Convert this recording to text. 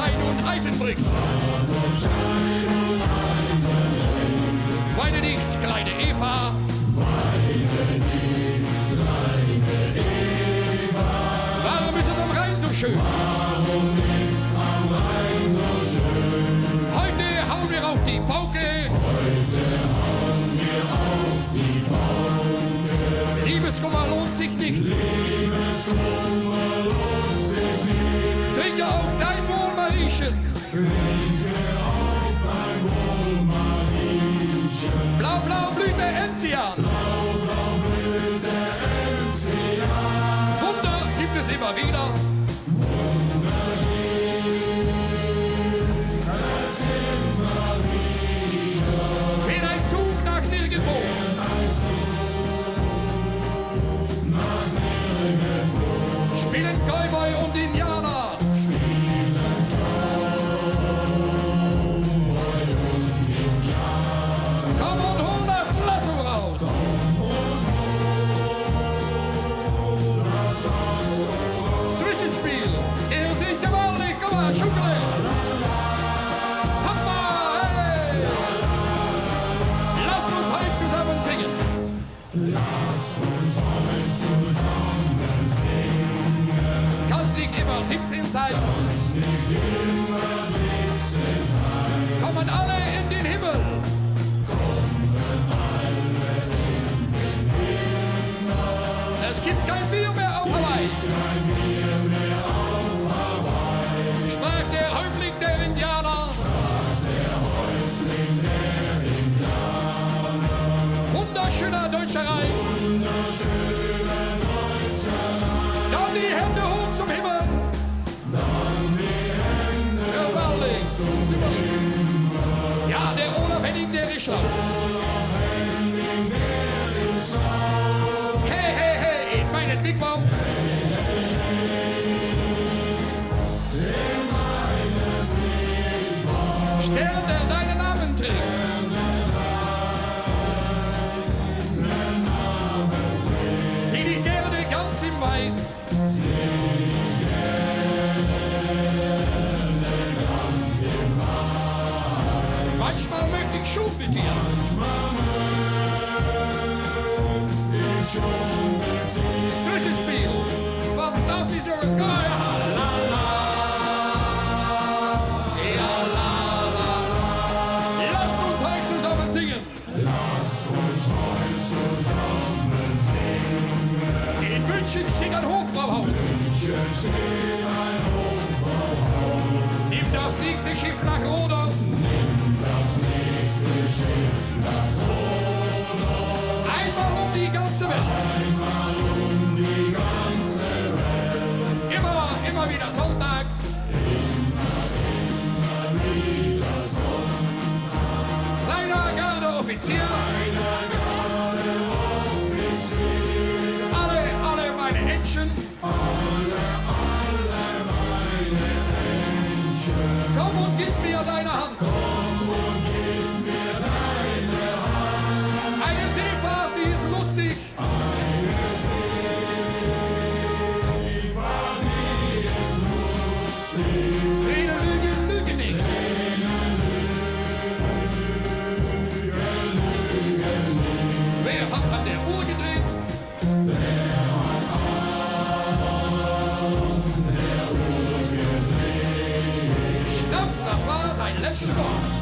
Stein und Eisen bringt. Weine nicht, kleine Eva. Warum ist es am Rhein so schön? Heute hauen wir auf die Pauke. Liebeskummer lohnt sich nicht. Trinke auf dein Wohl, Mariechen. Blau, blau blüht der Enzian. Wunder gibt es immer wieder. Fährt ein Zug nach nirgendwo. Spielen Cowboy und Indianer. Komm und hol das Lasso raus. Zwischenspiel. Ihr seht gewaltig, komm mal, Schuckele. Hammer, hey. Lasst uns heute zusammen singen. Kannst nicht immer 17 sein. Kommen alle in den Himmel. Es gibt kein Bier mehr auf Hawaii. Sprach der Häuptling der Indianer. Wunderschöner deutscher Reich. Dann die Hände hoch zum Himmel. Gewaltig. Super. Ja, der Olaf Henning, der Richter. Hey, hey, hey, in meinen Big Bau. Stern, der deinen Namen trägt. Sieh dich gerne ganz im Weiß. Manchmal möchte ich schon mit dir. Zwischenspiel. Fantastisches Geil. Ja, la, la, la. Lasst uns heute zusammen singen. In München steht ein Hochbauhaus. Nimm das nächste Schiff nach Rhodos. Einmal um die ganze Welt. Immer wieder sonntags. Kleiner Gardeoffizier. Alle meine Händchen. Komm und gib mir deine Hand. Eine Seefahrt, die ist lustig. Tränen lügen nicht. Wer hat an der Uhr gedreht? Stampf, das war sein letztes Wort.